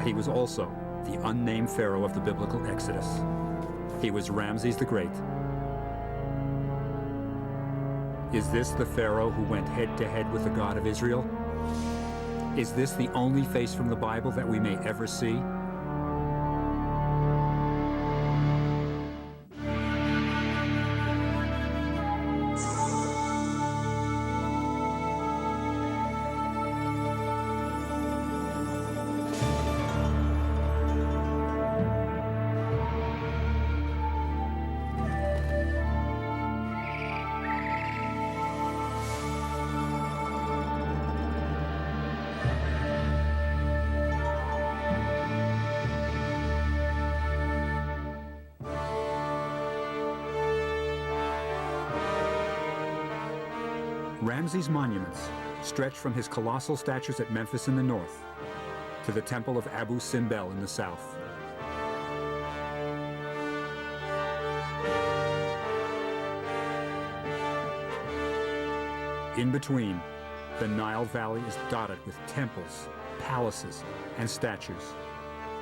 He was also the unnamed pharaoh of the biblical Exodus. He was Ramses the Great. Is this the pharaoh who went head-to-head with the God of Israel? Is this the only face from the Bible that we may ever see? Ramses' monuments stretch from his colossal statues at Memphis in the north to the temple of Abu Simbel in the south. In between, the Nile Valley is dotted with temples, palaces, and statues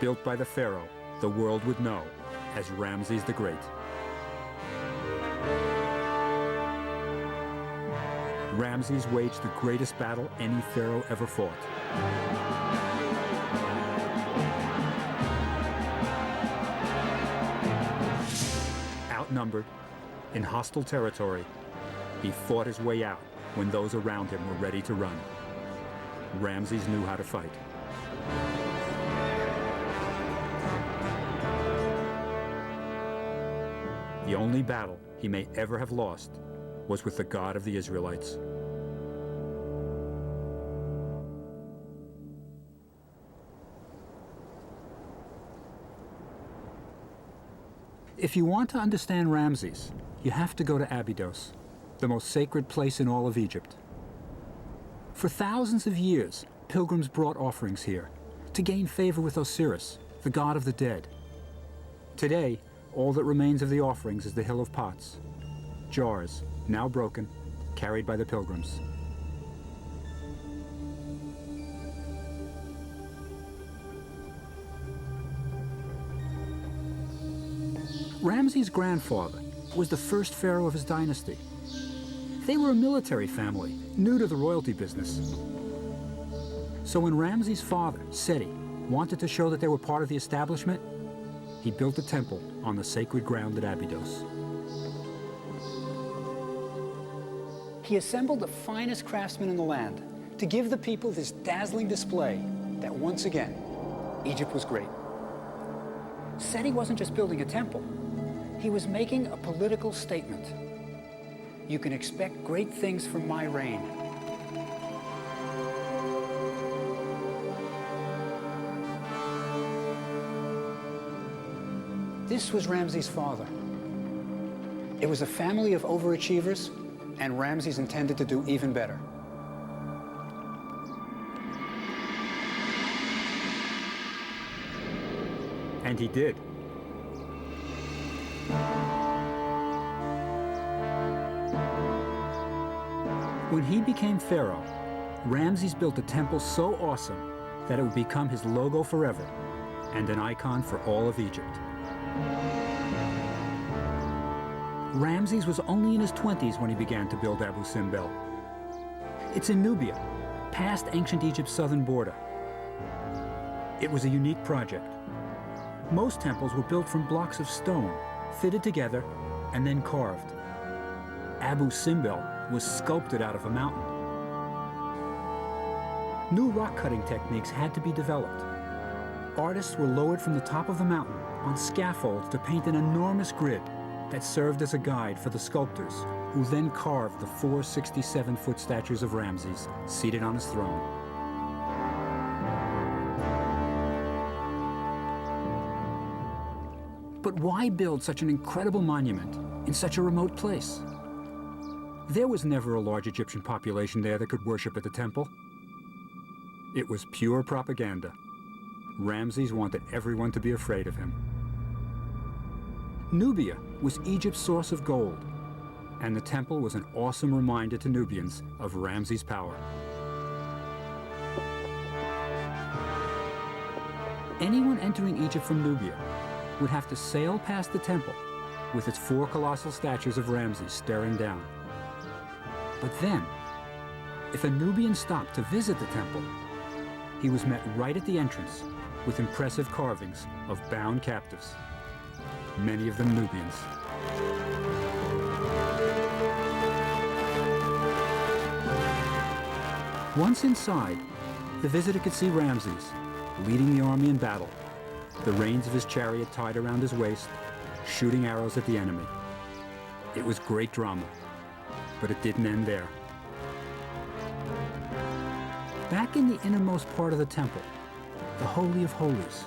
built by the pharaoh the world would know as Ramses the Great. Ramses waged the greatest battle any pharaoh ever fought. Outnumbered, in hostile territory, he fought his way out when those around him were ready to run. Ramses knew how to fight. The only battle he may ever have lost was with the God of the Israelites. If you want to understand Ramses, you have to go to Abydos, the most sacred place in all of Egypt. For thousands of years, pilgrims brought offerings here to gain favor with Osiris, the god of the dead. Today, all that remains of the offerings is the Hill of Pots, jars, now broken, carried by the pilgrims. Ramses' grandfather was the first pharaoh of his dynasty. They were a military family, new to the royalty business. So when Ramses' father, Seti, wanted to show that they were part of the establishment, he built a temple on the sacred ground at Abydos. He assembled the finest craftsmen in the land to give the people this dazzling display that once again, Egypt was great. Seti wasn't just building a temple. He was making a political statement. You can expect great things from my reign. This was Ramses' father. It was a family of overachievers, and Ramses intended to do even better. And he did. When he became pharaoh, Ramses built a temple so awesome that it would become his logo forever and an icon for all of Egypt. Ramses was only in his 20s when he began to build Abu Simbel. It's in Nubia, past ancient Egypt's southern border. It was a unique project. Most temples were built from blocks of stone, fitted together, and then carved. Abu Simbel was sculpted out of a mountain. New rock-cutting techniques had to be developed. Artists were lowered from the top of the mountain on scaffolds to paint an enormous grid that served as a guide for the sculptors, who then carved the 4 67-foot statues of Ramses seated on his throne. But why build such an incredible monument in such a remote place? There was never a large Egyptian population there that could worship at the temple. It was pure propaganda. Ramses wanted everyone to be afraid of him. Nubia was Egypt's source of gold, and the temple was an awesome reminder to Nubians of Ramses' power. Anyone entering Egypt from Nubia would have to sail past the temple with its 4 colossal statues of Ramses staring down. But then, if a Nubian stopped to visit the temple, he was met right at the entrance with impressive carvings of bound captives, many of them Nubians. Once inside, the visitor could see Ramses leading the army in battle, the reins of his chariot tied around his waist, shooting arrows at the enemy. It was great drama, but it didn't end there. Back in the innermost part of the temple, the Holy of Holies,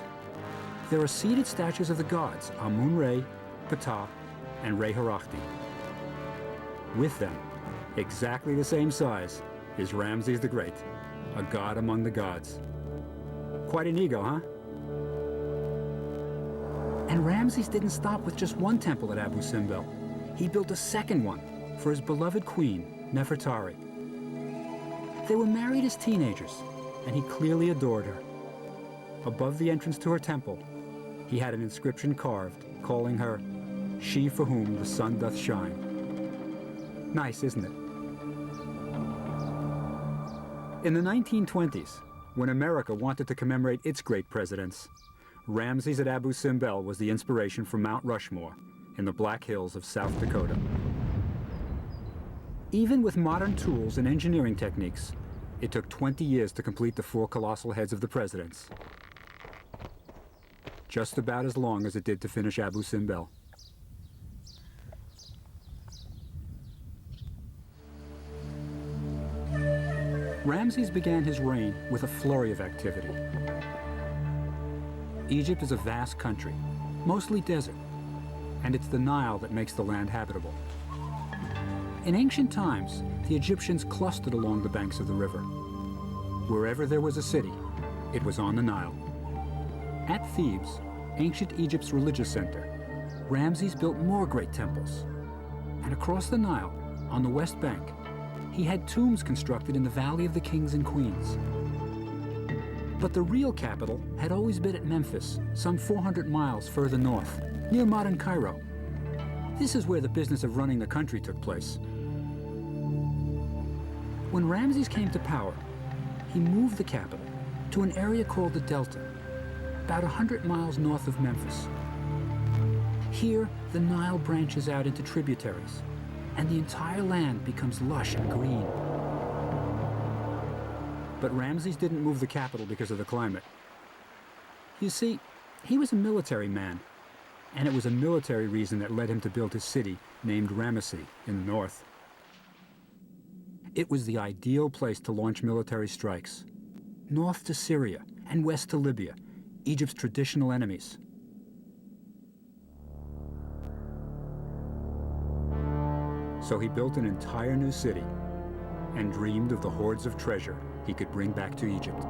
there are seated statues of the gods Amun-Re, Ptah, and Re-Harakhti. With them, exactly the same size, is Ramses the Great, a god among the gods. Quite an ego, huh? And Ramses didn't stop with just one temple at Abu Simbel. He built a second one for his beloved queen, Nefertari. They were married as teenagers, and he clearly adored her. Above the entrance to her temple, he had an inscription carved, calling her, "She for whom the sun doth shine." Nice, isn't it? In the 1920s, when America wanted to commemorate its great presidents, Ramses at Abu Simbel was the inspiration for Mount Rushmore in the Black Hills of South Dakota. Even with modern tools and engineering techniques, it took 20 years to complete the 4 colossal heads of the presidents. Just about as long as it did to finish Abu Simbel. Ramses began his reign with a flurry of activity. Egypt is a vast country, mostly desert, and it's the Nile that makes the land habitable. In ancient times, the Egyptians clustered along the banks of the river. Wherever there was a city, it was on the Nile. At Thebes, ancient Egypt's religious center, Ramses built more great temples. And across the Nile, on the west bank, he had tombs constructed in the Valley of the Kings and Queens. But the real capital had always been at Memphis, some 400 miles further north, near modern Cairo. This is where the business of running the country took place. When Ramses came to power, he moved the capital to an area called the Delta, about 100 miles north of Memphis. Here, the Nile branches out into tributaries, and the entire land becomes lush and green. But Ramses didn't move the capital because of the climate. You see, he was a military man, and it was a military reason that led him to build his city named Ramesses in the north. It was the ideal place to launch military strikes, north to Syria and west to Libya, Egypt's traditional enemies. So he built an entire new city and dreamed of the hordes of treasure he could bring back to Egypt.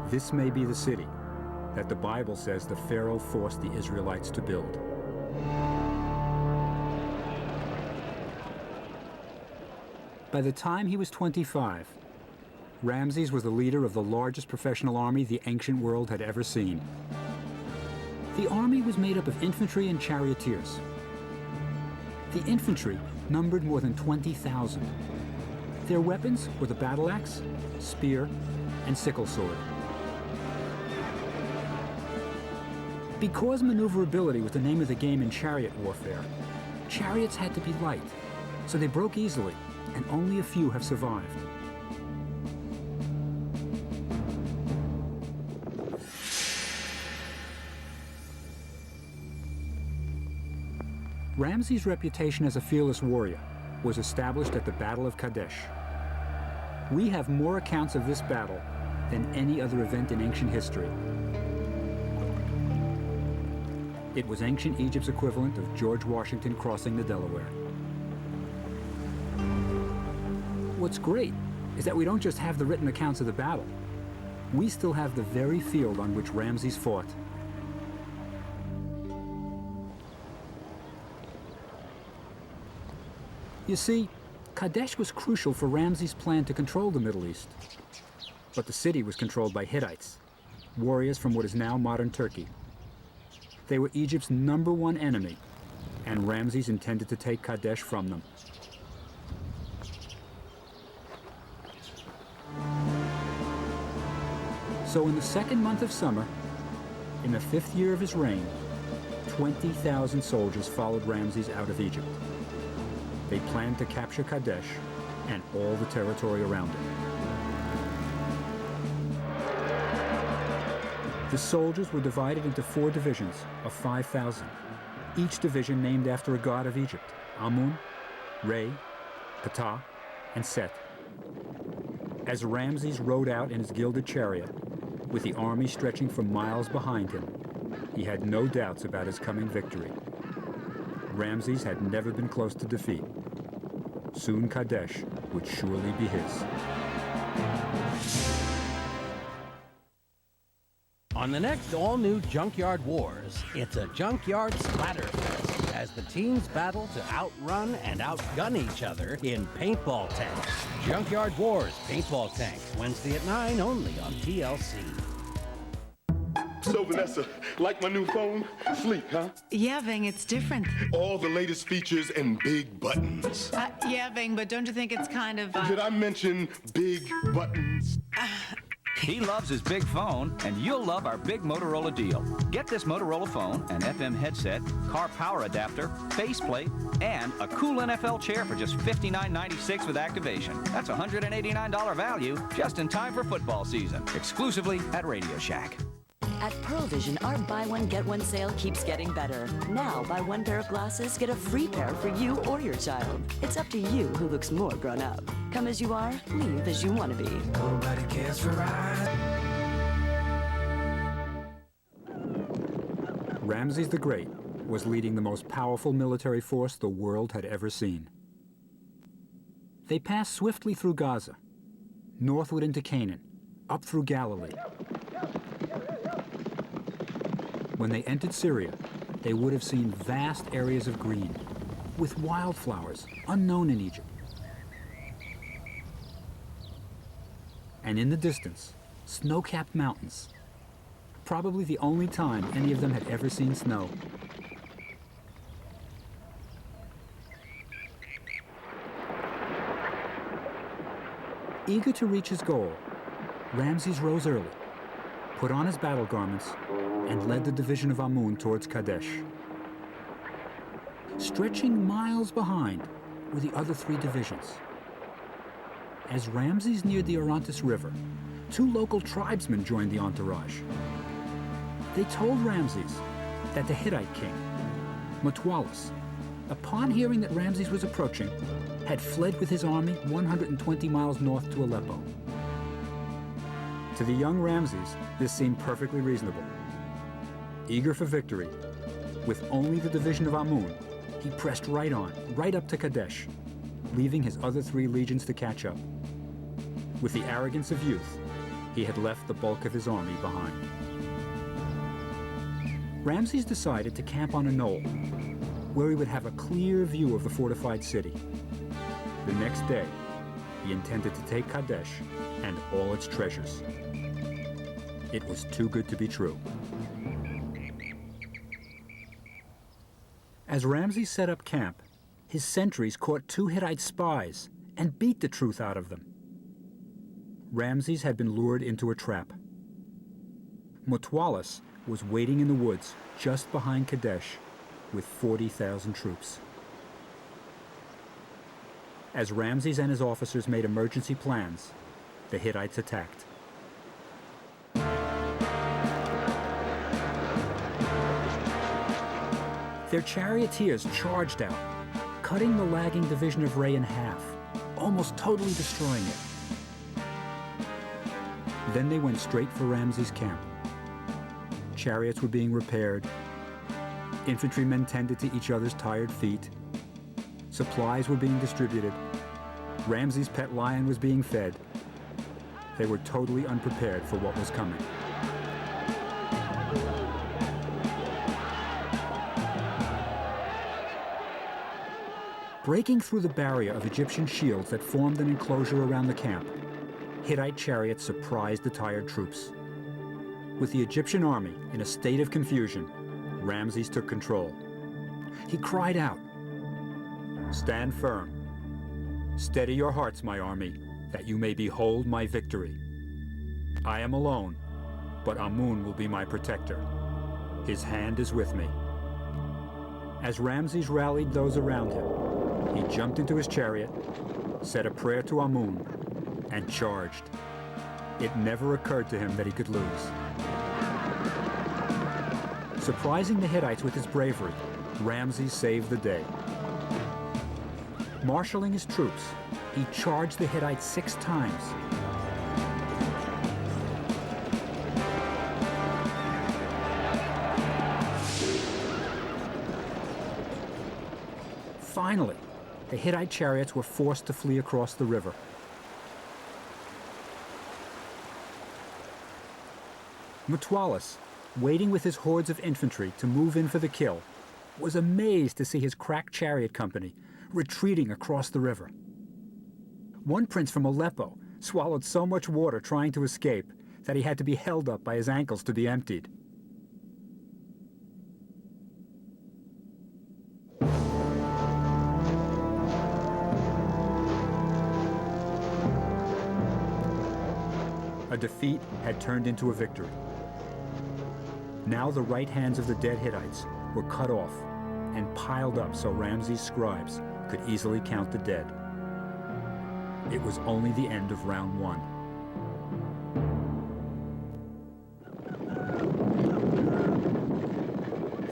This may be the city that the Bible says the Pharaoh forced the Israelites to build. By the time he was 25, Ramses was the leader of the largest professional army the ancient world had ever seen. The army was made up of infantry and charioteers. The infantry numbered more than 20,000. Their weapons were the battle axe, spear, and sickle sword. Because maneuverability was the name of the game in chariot warfare, chariots had to be light, so they broke easily, and only a few have survived. Ramses' reputation as a fearless warrior was established at the Battle of Kadesh. We have more accounts of this battle than any other event in ancient history. It was ancient Egypt's equivalent of George Washington crossing the Delaware. What's great is that we don't just have the written accounts of the battle. We still have the very field on which Ramses fought. You see, Kadesh was crucial for Ramses' plan to control the Middle East. But the city was controlled by Hittites, warriors from what is now modern Turkey. They were Egypt's #1 enemy, and Ramses intended to take Kadesh from them. So in the second month of summer, in the 5th year of his reign, 20,000 soldiers followed Ramses out of Egypt. They planned to capture Kadesh and all the territory around it. The soldiers were divided into 4 divisions of 5,000, each division named after a god of Egypt: Amun, Re, Ptah, and Set. As Ramses rode out in his gilded chariot, with the army stretching for miles behind him, he had no doubts about his coming victory. Ramses had never been close to defeat. Soon Kadesh would surely be his. On the next all-new Junkyard Wars, it's a junkyard splatterfest as the teams battle to outrun and outgun each other in paintball tanks. Junkyard Wars Paintball Tank, Wednesday at 9, only on TLC. So, Vanessa, like my new phone? Sleek, huh? Yeah, Ving, it's different. All the latest features and big buttons. Yeah, Ving, but don't you think it's kind of, Did I mention big buttons? He loves his big phone, and you'll love our big Motorola deal. Get this Motorola phone, an FM headset, car power adapter, faceplate, and a cool NFL chair for just $59.96 with activation. That's a $189 value, just in time for football season. Exclusively at Radio Shack. At Pearl Vision, our buy one, get one sale keeps getting better. Now, buy one pair of glasses, get a free pair for you or your child. It's up to you who looks more grown up. Come as you are, leave as you want to be. Nobody cares for us. Ramses the Great was leading the most powerful military force the world had ever seen. They passed swiftly through Gaza, northward into Canaan, up through Galilee. When they entered Syria, they would have seen vast areas of green, with wildflowers unknown in Egypt. And in the distance, snow-capped mountains, probably the only time any of them had ever seen snow. Eager to reach his goal, Ramses rose early, put on his battle garments, and led the division of Amun towards Kadesh. Stretching miles behind were the other 3 divisions. As Ramses neared the Orontes River, 2 local tribesmen joined the entourage. They told Ramses that the Hittite king, Mutwalis, upon hearing that Ramses was approaching, had fled with his army 120 miles north to Aleppo. To the young Ramses, this seemed perfectly reasonable. Eager for victory, with only the division of Amun, he pressed right on, right up to Kadesh, leaving his other 3 legions to catch up. With the arrogance of youth, he had left the bulk of his army behind. Ramses decided to camp on a knoll, where he would have a clear view of the fortified city. The next day, he intended to take Kadesh and all its treasures. It was too good to be true. As Ramses set up camp, his sentries caught 2 Hittite spies and beat the truth out of them. Ramses had been lured into a trap. Mutwalis was waiting in the woods just behind Kadesh with 40,000 troops. As Ramses and his officers made emergency plans, the Hittites attacked. Their charioteers charged out, cutting the lagging division of Re in half, almost totally destroying it. Then they went straight for Ramses' camp. Chariots were being repaired. Infantrymen tended to each other's tired feet. Supplies were being distributed. Ramses' pet lion was being fed. They were totally unprepared for what was coming. Breaking through the barrier of Egyptian shields that formed an enclosure around the camp, Hittite chariots surprised the tired troops. With the Egyptian army in a state of confusion, Ramses took control. He cried out, "Stand firm. Steady your hearts, my army, that you may behold my victory. I am alone, but Amun will be my protector. His hand is with me." As Ramses rallied those around him, he jumped into his chariot, said a prayer to Amun, and charged. It never occurred to him that he could lose. Surprising the Hittites with his bravery, Ramses saved the day. Marshaling his troops, he charged the Hittites 6 times. Finally, the Hittite chariots were forced to flee across the river. Mutwalis, waiting with his hordes of infantry to move in for the kill, was amazed to see his crack chariot company retreating across the river. One prince from Aleppo swallowed so much water trying to escape that he had to be held up by his ankles to be emptied. A defeat had turned into a victory. Now the right hands of the dead Hittites were cut off and piled up so Ramses' scribes could easily count the dead. It was only the end of round 1.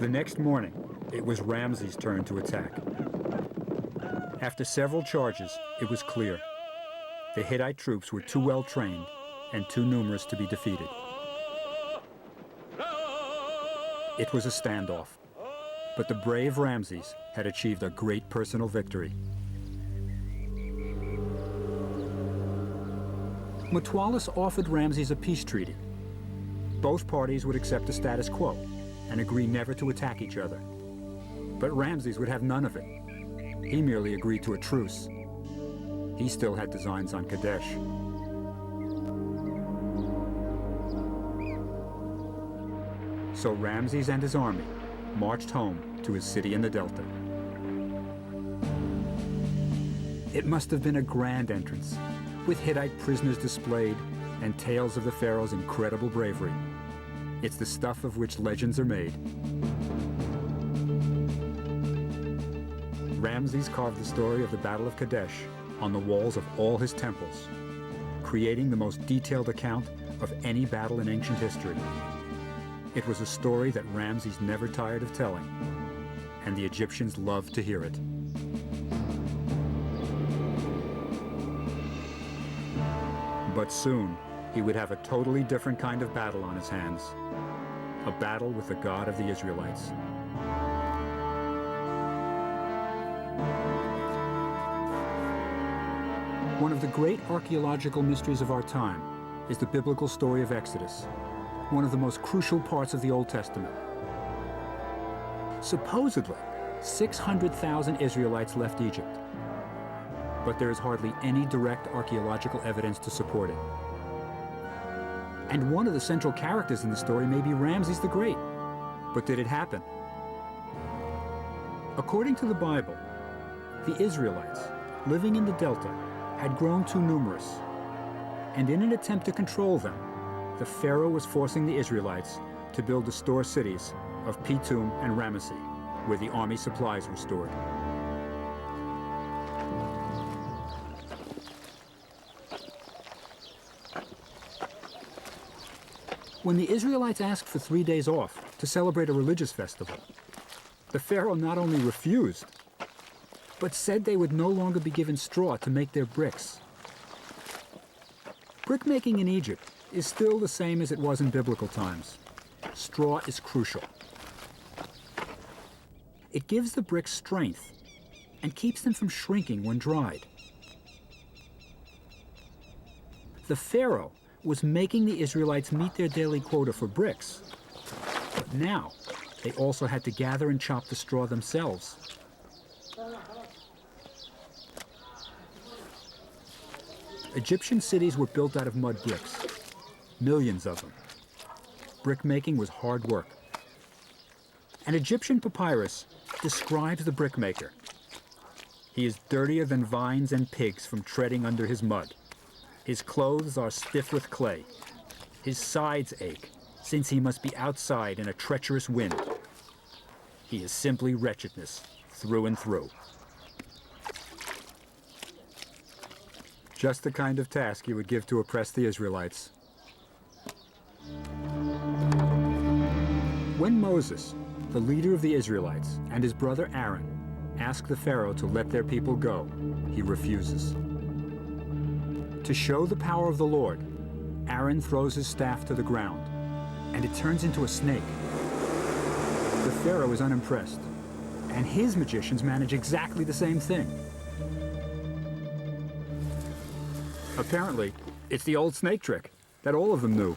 The next morning, it was Ramses' turn to attack. After several charges, it was clear. The Hittite troops were too well trained and too numerous to be defeated. It was a standoff, but the brave Ramses had achieved a great personal victory. Mutwalis offered Ramses a peace treaty. Both parties would accept the status quo and agree never to attack each other. But Ramses would have none of it. He merely agreed to a truce. He still had designs on Kadesh. So Ramses and his army marched home to his city in the Delta. It must have been a grand entrance, with Hittite prisoners displayed and tales of the pharaoh's incredible bravery. It's the stuff of which legends are made. Ramses carved the story of the Battle of Kadesh on the walls of all his temples, creating the most detailed account of any battle in ancient history. It was a story that Ramses never tired of telling, and the Egyptians loved to hear it. But soon, he would have a totally different kind of battle on his hands. A battle with the God of the Israelites. One of the great archaeological mysteries of our time is the biblical story of Exodus, one of the most crucial parts of the Old Testament. Supposedly, 600,000 Israelites left Egypt, but there is hardly any direct archaeological evidence to support it. And one of the central characters in the story may be Ramses the Great. But did it happen? According to the Bible, the Israelites living in the Delta had grown too numerous, and in an attempt to control them, the Pharaoh was forcing the Israelites to build the store cities of Pitum and Ramesses, where the army supplies were stored. When the Israelites asked for 3 days off to celebrate a religious festival, the Pharaoh not only refused, but said they would no longer be given straw to make their bricks. Brickmaking in Egypt is still the same as it was in biblical times. Straw is crucial. It gives the bricks strength and keeps them from shrinking when dried. The Pharaoh was making the Israelites meet their daily quota for bricks, but now they also had to gather and chop the straw themselves. Egyptian cities were built out of mud bricks, millions of them. brickmaking was hard work. An Egyptian papyrus describes the brickmaker. He is dirtier than vines and pigs from treading under his mud. His clothes are stiff with clay. His sides ache, since he must be outside in a treacherous wind. He is simply wretchedness, through and through. Just the kind of task you would give to oppress the Israelites. When Moses, the leader of the Israelites, and his brother Aaron ask the Pharaoh to let their people go, he refuses. To show the power of the Lord, Aaron throws his staff to the ground, and it turns into a snake. The Pharaoh is unimpressed, and his magicians manage exactly the same thing. Apparently, it's the old snake trick that all of them knew.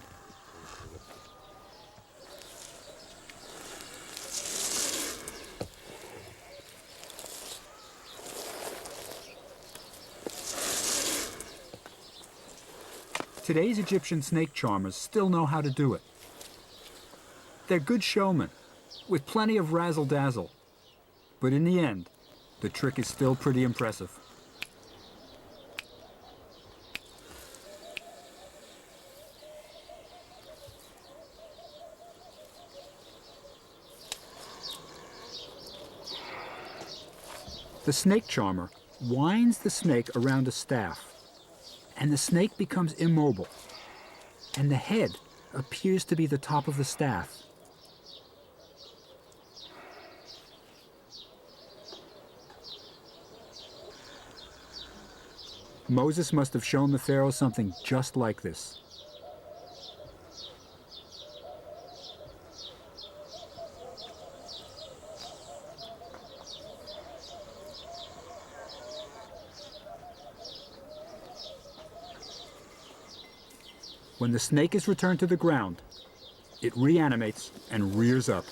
Today's Egyptian snake charmers still know how to do it. They're good showmen, with plenty of razzle-dazzle. But in the end, the trick is still pretty impressive. The snake charmer winds the snake around a staff, and the snake becomes immobile, and the head appears to be the top of the staff. Moses must have shown the Pharaoh something just like this. When the snake is returned to the ground, it reanimates and rears up.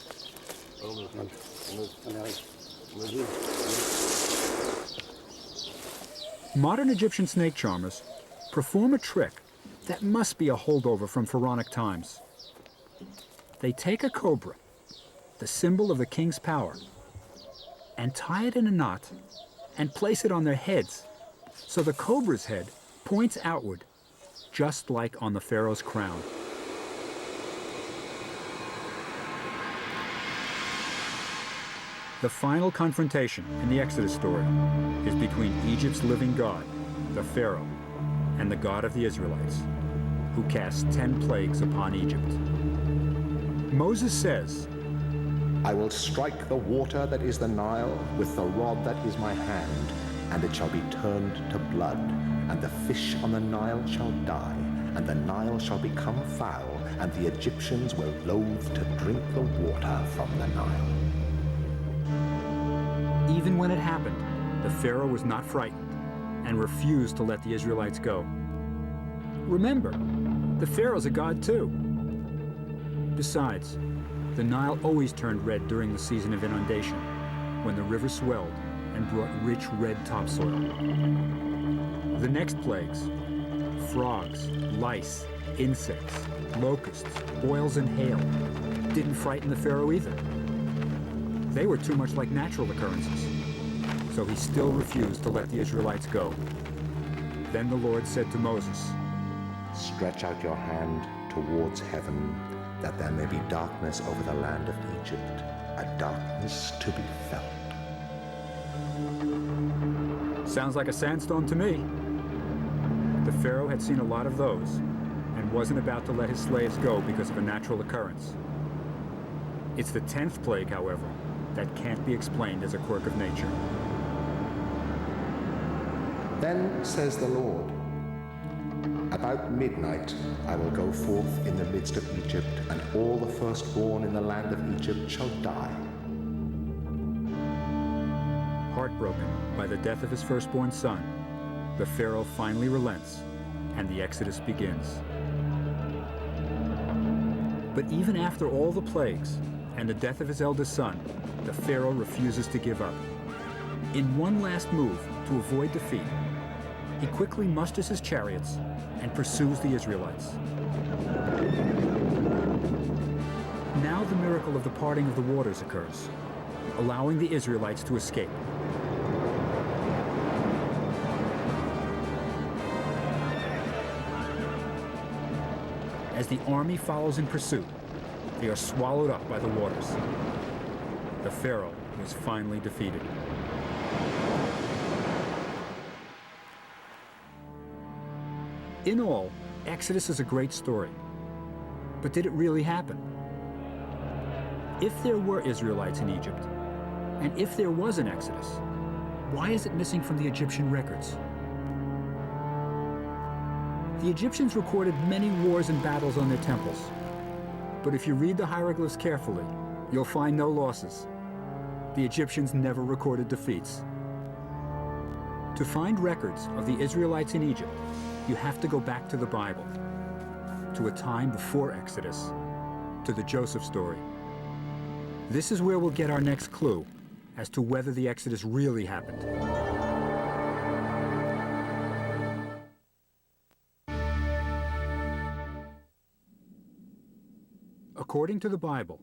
Modern Egyptian snake charmers perform a trick that must be a holdover from pharaonic times. They take a cobra, the symbol of the king's power, and tie it in a knot and place it on their heads, so the cobra's head points outward, just like on the Pharaoh's crown. The final confrontation in the Exodus story is between Egypt's living God, the Pharaoh, and the God of the Israelites, who cast 10 plagues upon Egypt. Moses says, I will strike the water that is the Nile with the rod that is my hand, and it shall be turned to blood, and the fish on the Nile shall die, and the Nile shall become foul, and the Egyptians will loathe to drink the water from the Nile. Even when it happened, the Pharaoh was not frightened and refused to let the Israelites go. Remember, the Pharaoh's a god too. Besides, the Nile always turned red during the season of inundation, when the river swelled and brought rich red topsoil. The next plagues, frogs, lice, insects, locusts, boils, and hail, didn't frighten the Pharaoh either. They were too much like natural occurrences, so he still refused to let the Israelites go. Then the Lord said to Moses, Stretch out your hand towards heaven, that there may be darkness over the land of Egypt, a darkness to be felt. Sounds like a sandstorm to me. The Pharaoh had seen a lot of those and wasn't about to let his slaves go because of a natural occurrence. It's the 10th plague, however, that can't be explained as a quirk of nature. Then says the Lord, about midnight I will go forth in the midst of Egypt, and all the firstborn in the land of Egypt shall die. Heartbroken by the death of his firstborn son, the Pharaoh finally relents, and the Exodus begins. But even after all the plagues and the death of his eldest son, the Pharaoh refuses to give up. In one last move to avoid defeat, he quickly musters his chariots and pursues the Israelites. Now the miracle of the parting of the waters occurs, allowing the Israelites to escape. As the army follows in pursuit, they are swallowed up by the waters. The Pharaoh was finally defeated. In all, Exodus is a great story. But did it really happen? If there were Israelites in Egypt, and if there was an Exodus, why is it missing from the Egyptian records? The Egyptians recorded many wars and battles on their temples. But if you read the hieroglyphs carefully, you'll find no losses. The Egyptians never recorded defeats. To find records of the Israelites in Egypt, you have to go back to the Bible, to a time before Exodus, to the Joseph story. This is where we'll get our next clue as to whether the Exodus really happened. According to the Bible,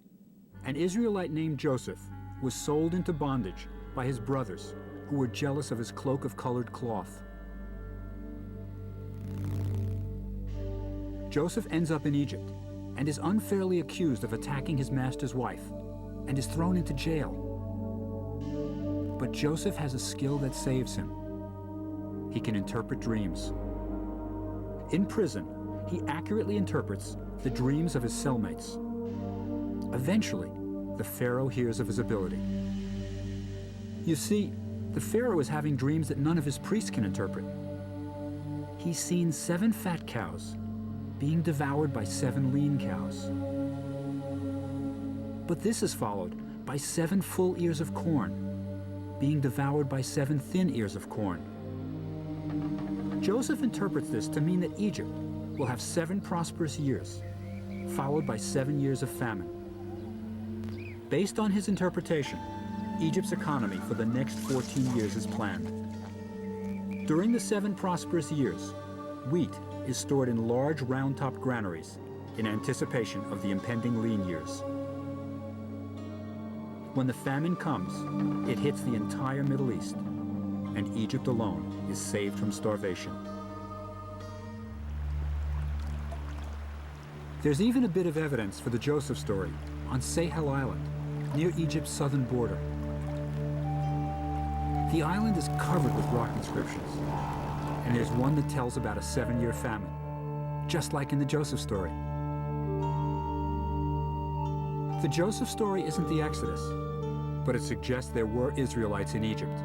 an Israelite named Joseph was sold into bondage by his brothers, who were jealous of his cloak of colored cloth. Joseph ends up in Egypt and is unfairly accused of attacking his master's wife and is thrown into jail. But Joseph has a skill that saves him. He can interpret dreams. In prison, he accurately interprets the dreams of his cellmates. Eventually, the Pharaoh hears of his ability. You see, the Pharaoh is having dreams that none of his priests can interpret. He's seen 7 fat cows being devoured by 7 lean cows. But this is followed by 7 full ears of corn being devoured by 7 thin ears of corn. Joseph interprets this to mean that Egypt will have 7 prosperous years, followed by 7 years of famine. Based on his interpretation, Egypt's economy for the next 14 years is planned. During the 7 prosperous years, wheat is stored in large round-topped granaries in anticipation of the impending lean years. When the famine comes, it hits the entire Middle East, and Egypt alone is saved from starvation. There's even a bit of evidence for the Joseph story on Sahel Island, near Egypt's southern border. The island is covered with rock inscriptions, and there's one that tells about a 7-year famine, just like in the Joseph story. The Joseph story isn't the Exodus, but it suggests there were Israelites in Egypt.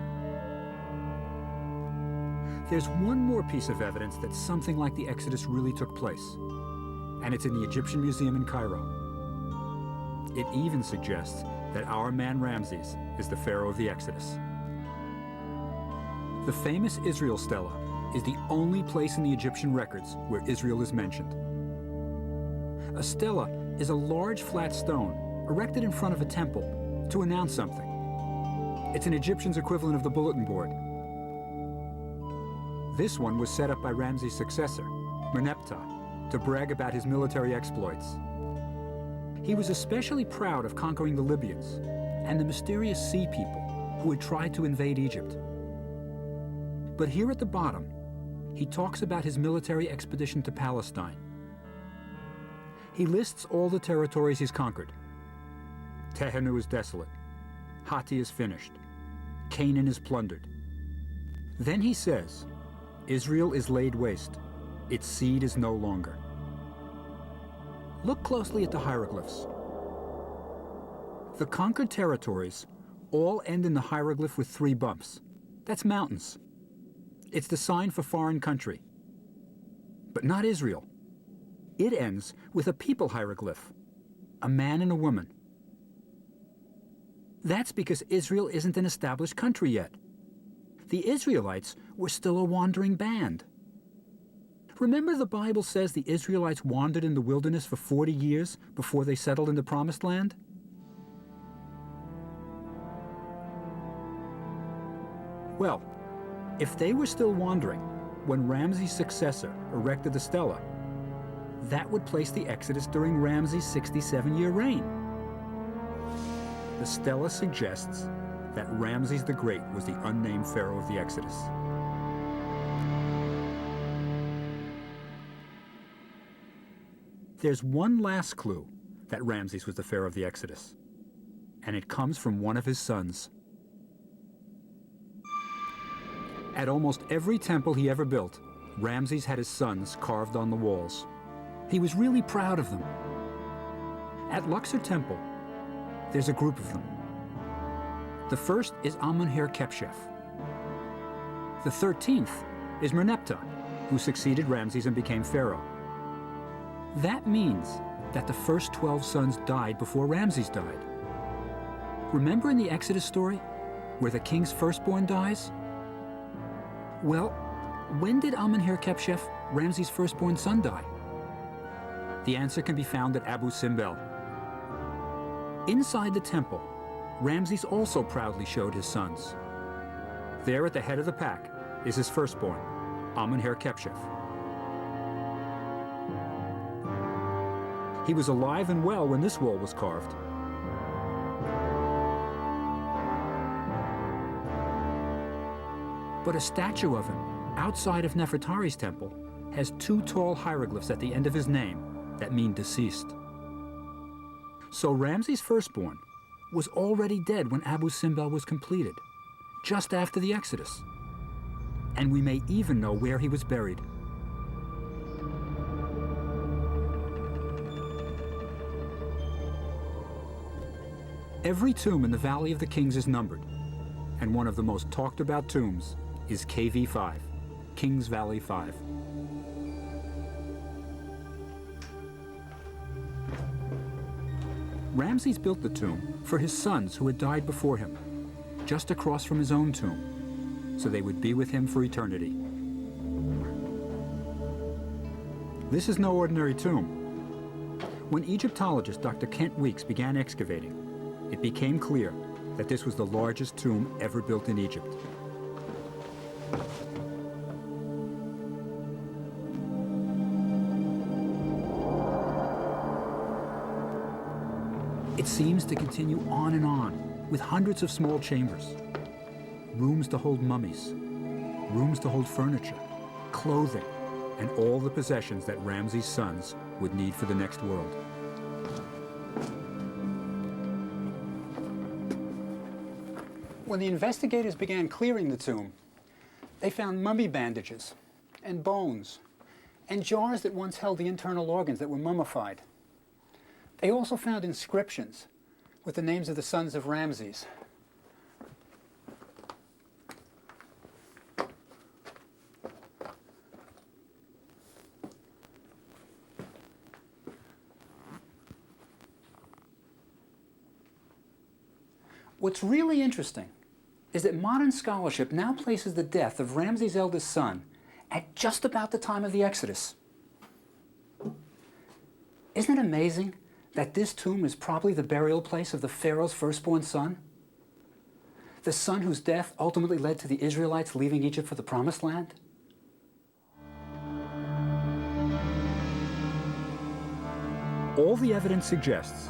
There's one more piece of evidence that something like the Exodus really took place, and it's in the Egyptian Museum in Cairo. It even suggests that our man Ramses is the Pharaoh of the Exodus. The famous Israel Stela is the only place in the Egyptian records where Israel is mentioned. A stela is a large flat stone erected in front of a temple to announce something. It's an Egyptian's equivalent of the bulletin board. This one was set up by Ramses' successor, Merneptah, to brag about his military exploits. He was especially proud of conquering the Libyans and the mysterious sea people who had tried to invade Egypt. But here at the bottom, he talks about his military expedition to Palestine. He lists all the territories he's conquered. Tehenu is desolate. Hatti is finished. Canaan is plundered. Then he says, Israel is laid waste. Its seed is no longer. Look closely at the hieroglyphs. The conquered territories all end in the hieroglyph with 3 bumps. That's mountains. It's the sign for foreign country. But not Israel. It ends with a people hieroglyph, a man and a woman. That's because Israel isn't an established country yet. The Israelites were still a wandering band. Remember the Bible says the Israelites wandered in the wilderness for 40 years before they settled in the Promised Land? Well, if they were still wandering when Ramses' successor erected the stela, that would place the Exodus during Ramses' 67-year reign. The stela suggests that Ramses the Great was the unnamed pharaoh of the Exodus. There's one last clue that Ramses was the pharaoh of the Exodus, and it comes from one of his sons. At almost every temple he ever built, Ramses had his sons carved on the walls. He was really proud of them. At Luxor Temple, there's a group of them. The first is Amun-Her-Khepshef. The 13th is Merneptah, who succeeded Ramses and became pharaoh. That means that the first 12 sons died before Ramses died. Remember in the Exodus story, where the king's firstborn dies? Well, when did Amun-Her-Khepshef, Ramses' firstborn son, die? The answer can be found at Abu Simbel. Inside the temple, Ramses also proudly showed his sons. There at the head of the pack is his firstborn, Amun-Her-Khepshef. He was alive and well when this wall was carved. But a statue of him outside of Nefertari's temple has 2 tall hieroglyphs at the end of his name that mean deceased. So Ramses' firstborn was already dead when Abu Simbel was completed, just after the Exodus. And we may even know where he was buried. Every tomb in the Valley of the Kings is numbered, and one of the most talked about tombs is KV5, Kings Valley 5. Ramses built the tomb for his sons who had died before him, just across from his own tomb, so they would be with him for eternity. This is no ordinary tomb. When Egyptologist Dr. Kent Weeks began excavating, it became clear that this was the largest tomb ever built in Egypt. It seems to continue on and on, with hundreds of small chambers. Rooms to hold mummies, rooms to hold furniture, clothing, and all the possessions that Ramses' sons would need for the next world. When the investigators began clearing the tomb, they found mummy bandages and bones and jars that once held the internal organs that were mummified. They also found inscriptions with the names of the sons of Ramses. What's really interesting is that modern scholarship now places the death of Ramses' eldest son at just about the time of the Exodus. Isn't it amazing that this tomb is probably the burial place of the Pharaoh's firstborn son? The son whose death ultimately led to the Israelites leaving Egypt for the Promised Land? All the evidence suggests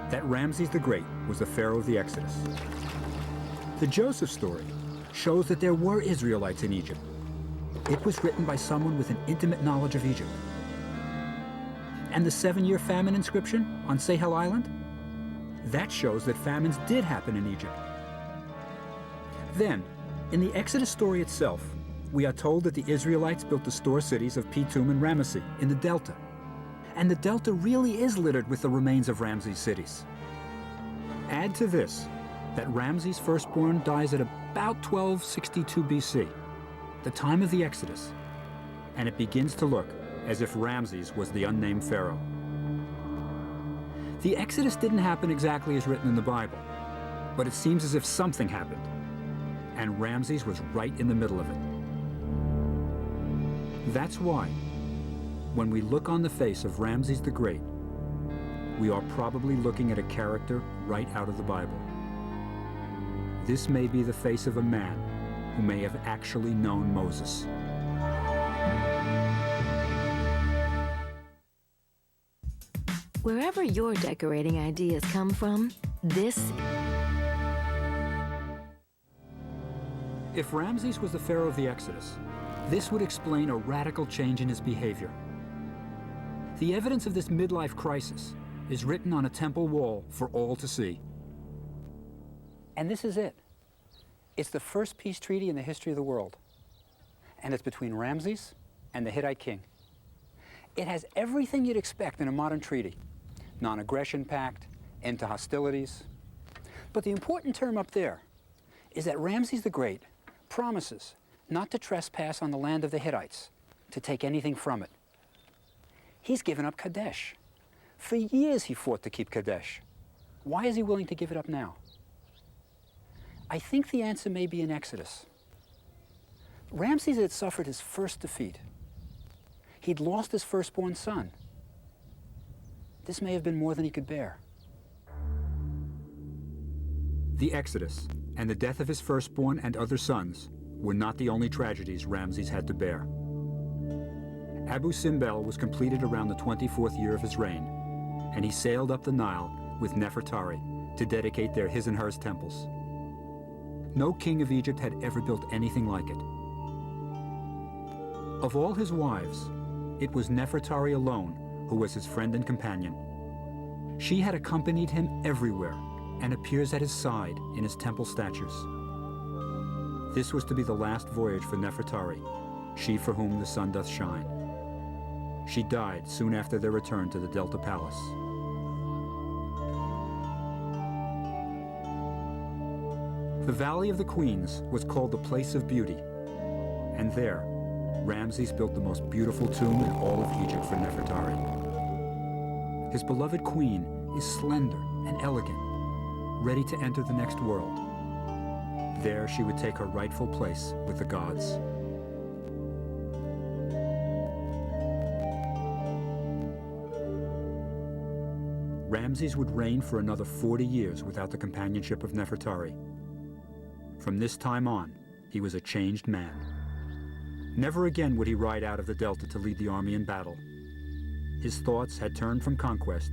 that Ramses the Great was the Pharaoh of the Exodus. The Joseph story shows that there were Israelites in Egypt. It was written by someone with an intimate knowledge of Egypt. And the 7-year famine inscription on Sahel Island? That shows that famines did happen in Egypt. Then, in the Exodus story itself, we are told that the Israelites built the store cities of Pithom and Ramesses in the Delta. And the Delta really is littered with the remains of Ramses' cities. Add to this that Ramses' firstborn dies at about 1262 BC, the time of the Exodus, and it begins to look as if Ramses was the unnamed pharaoh. The Exodus didn't happen exactly as written in the Bible, but it seems as if something happened, and Ramses was right in the middle of it. That's why, when we look on the face of Ramses the Great, we are probably looking at a character right out of the Bible. This may be the face of a man who may have actually known Moses. Wherever your decorating ideas come from, This... If Ramses was the pharaoh of the Exodus, this would explain a radical change in his behavior. The evidence of this midlife crisis is written on a temple wall for all to see. And this is it. It's the first peace treaty in the history of the world. And it's between Ramses and the Hittite king. It has everything you'd expect in a modern treaty. Non-aggression pact, end to hostilities. But the important term up there is that Ramses the Great promises not to trespass on the land of the Hittites, to take anything from it. He's given up Kadesh. For years he fought to keep Kadesh. Why is he willing to give it up now? I think the answer may be in Exodus. Ramses had suffered his first defeat. He'd lost his firstborn son. This may have been more than he could bear. The Exodus and the death of his firstborn and other sons were not the only tragedies Ramses had to bear. Abu Simbel was completed around the 24th year of his reign, and he sailed up the Nile with Nefertari to dedicate their his and hers temples. No king of Egypt had ever built anything like it. Of all his wives, it was Nefertari alone who was his friend and companion. She had accompanied him everywhere and appears at his side in his temple statues. This was to be the last voyage for Nefertari, she for whom the sun doth shine. She died soon after their return to the Delta Palace. The Valley of the Queens was called the Place of Beauty, and there, Ramses built the most beautiful tomb in all of Egypt for Nefertari. His beloved queen is slender and elegant, ready to enter the next world. There she would take her rightful place with the gods. Ramses would reign for another 40 years without the companionship of Nefertari. From this time on, he was a changed man. Never again would he ride out of the Delta to lead the army in battle. His thoughts had turned from conquest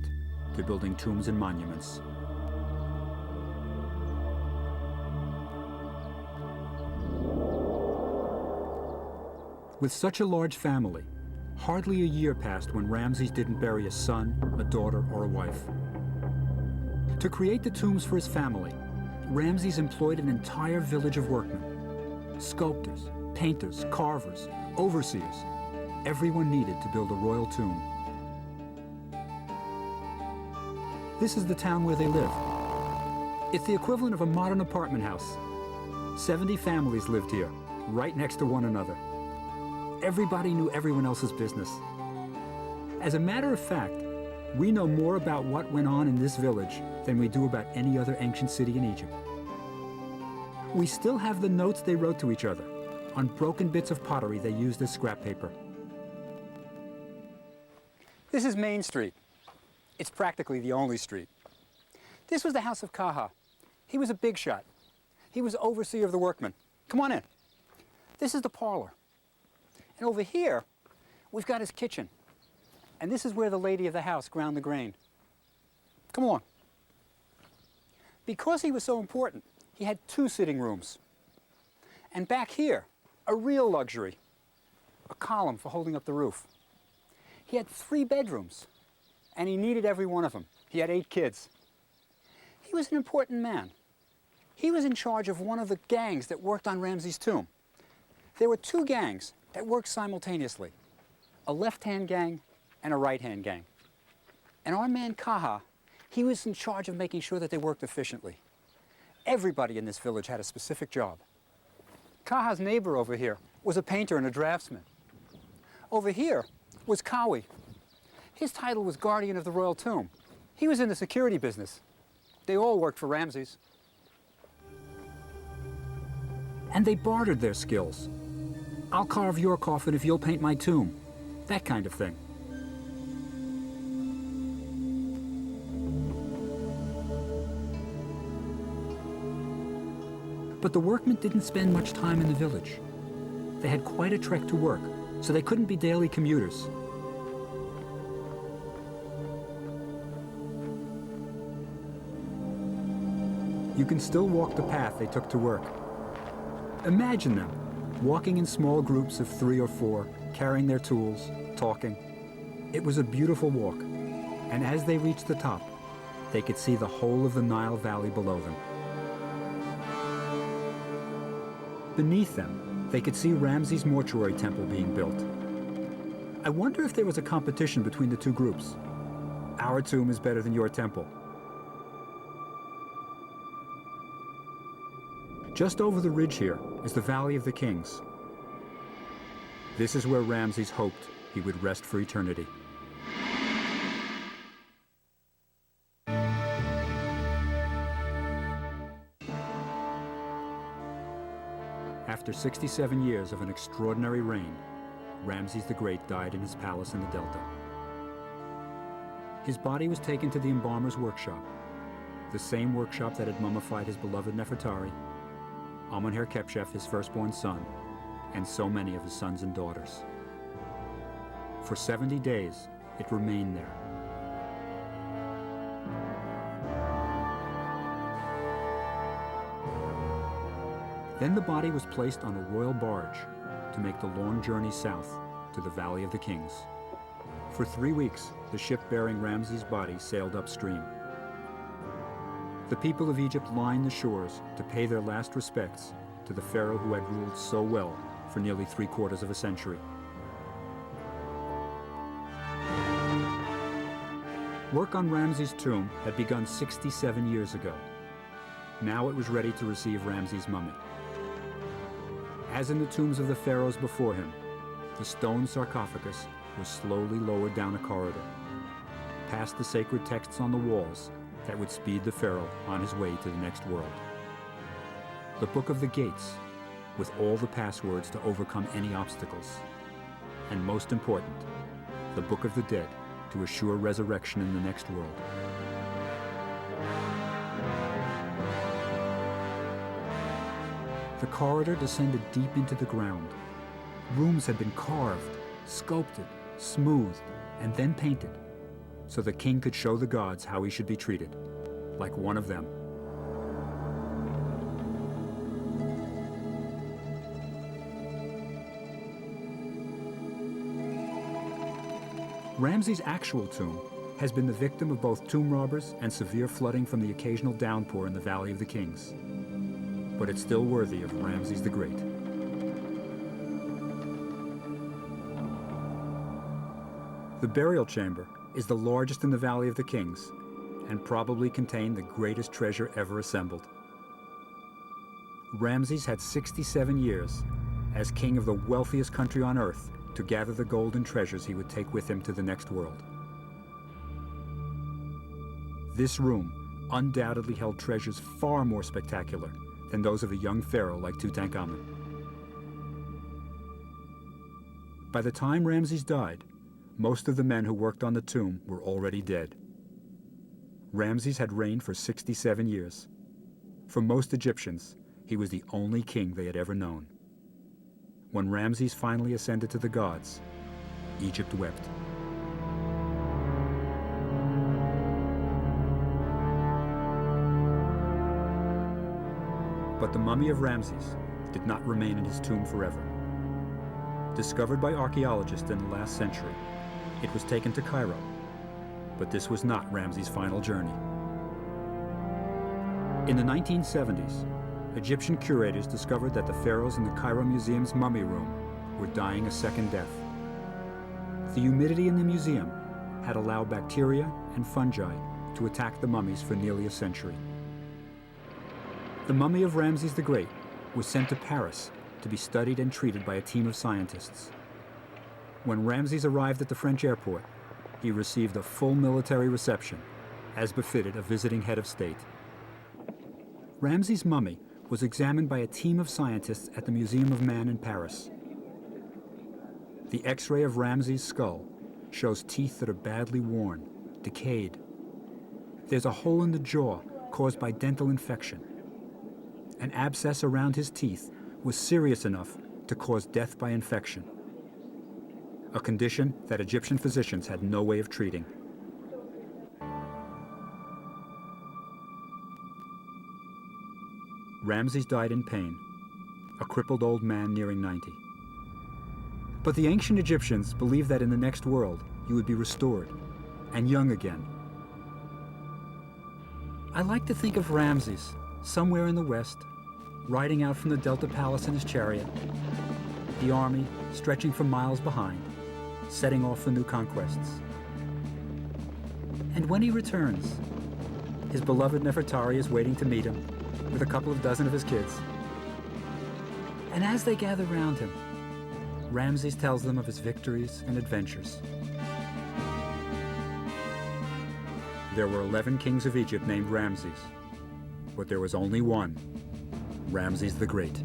to building tombs and monuments. With such a large family, hardly a year passed when Ramses didn't bury a son, a daughter, or a wife. To create the tombs for his family, Ramses employed an entire village of workmen, sculptors, painters, carvers, overseers, everyone needed to build a royal tomb. This is the town where they live. It's the equivalent of a modern apartment house. 70 families lived here, right next to one another. Everybody knew everyone else's business. As a matter of fact, we know more about what went on in this village than we do about any other ancient city in Egypt. We still have the notes they wrote to each other on broken bits of pottery they used as scrap paper. This is Main Street. It's practically the only street. This was the house of Kaha. He was a big shot. He was overseer of the workmen. Come on in. This is the parlor. And over here, we've got his kitchen. And this is where the lady of the house ground the grain. Come on. Because he was so important, he had 2 sitting rooms. And back here, a real luxury, a column for holding up the roof. He had 3 bedrooms, and he needed every one of them. He had 8 kids. He was an important man. He was in charge of one of the gangs that worked on Ramses' tomb. There were 2 gangs that worked simultaneously, a left-hand gang and a right-hand gang. And our man Kaha, he was in charge of making sure that they worked efficiently. Everybody in this village had a specific job. Kaha's neighbor over here was a painter and a draftsman. Over here was Kawi. His title was guardian of the royal tomb. He was in the security business. They all worked for Ramses. And they bartered their skills. I'll carve your coffin if you'll paint my tomb. That kind of thing. But the workmen didn't spend much time in the village. They had quite a trek to work, so they couldn't be daily commuters. you can still walk the path they took to work. Imagine them, walking in small groups of 3 or 4, carrying their tools, talking. It was a beautiful walk, and as they reached the top, they could see the whole of the Nile Valley below them. Beneath them, they could see Ramses' mortuary temple being built. I wonder if there was a competition between the two groups. Our tomb is better than your temple. Just over the ridge here is the Valley of the Kings. This is where Ramses hoped he would rest for eternity. After 67 years of an extraordinary reign, Ramses the Great died in his palace in the Delta. His body was taken to the embalmer's workshop, the same workshop that had mummified his beloved Nefertari, Amenhotep, his firstborn son, and so many of his sons and daughters. For 70 days, it remained there. Then the body was placed on a royal barge to make the long journey south to the Valley of the Kings. For 3 weeks, the ship bearing Ramses' body sailed upstream. The people of Egypt lined the shores to pay their last respects to the pharaoh who had ruled so well for nearly 3/4 of a century. Work on Ramses' tomb had begun 67 years ago. Now it was ready to receive Ramses' mummy. As in the tombs of the pharaohs before him, the stone sarcophagus was slowly lowered down a corridor, past the sacred texts on the walls that would speed the pharaoh on his way to the next world. The Book of the Gates, with all the passwords to overcome any obstacles. And most important, the Book of the Dead, to assure resurrection in the next world. The corridor descended deep into the ground. Rooms had been carved, sculpted, smoothed, and then painted, so the king could show the gods how he should be treated, like one of them. Ramses' actual tomb has been the victim of both tomb robbers and severe flooding from the occasional downpour in the Valley of the Kings. But it's still worthy of Ramses the Great. The burial chamber is the largest in the Valley of the Kings and probably contained the greatest treasure ever assembled. Ramses had 67 years as king of the wealthiest country on earth to gather the gold and treasures he would take with him to the next world. This room undoubtedly held treasures far more spectacular than those of a young pharaoh like Tutankhamun. By the time Ramses died, most of the men who worked on the tomb were already dead. Ramses had reigned for 67 years. For most Egyptians, he was the only king they had ever known. When Ramses finally ascended to the gods, Egypt wept. But the mummy of Ramses did not remain in his tomb forever. Discovered by archaeologists in the last century, it was taken to Cairo, but this was not Ramses' final journey. In the 1970s, Egyptian curators discovered that the pharaohs in the Cairo Museum's mummy room were dying a second death. The humidity in the museum had allowed bacteria and fungi to attack the mummies for nearly a century. The mummy of Ramses the Great was sent to Paris to be studied and treated by a team of scientists. When Ramses arrived at the French airport, he received a full military reception, as befitted a visiting head of state. Ramses' mummy was examined by a team of scientists at the Museum of Man in Paris. The X-ray of Ramses' skull shows teeth that are badly worn, decayed. There's a hole in the jaw caused by dental infection. An abscess around his teeth was serious enough to cause death by infection, a condition that Egyptian physicians had no way of treating. Ramses died in pain, a crippled old man nearing 90. But the ancient Egyptians believed that in the next world, you would be restored and young again. I like to think of Ramses, somewhere in the west, riding out from the Delta Palace in his chariot, the army stretching for miles behind, setting off for new conquests. And when he returns, his beloved Nefertari is waiting to meet him with a couple of dozen of his kids. And as they gather round him, Ramses tells them of his victories and adventures. There were 11 kings of Egypt named Ramses, but there was only one, Ramses the Great.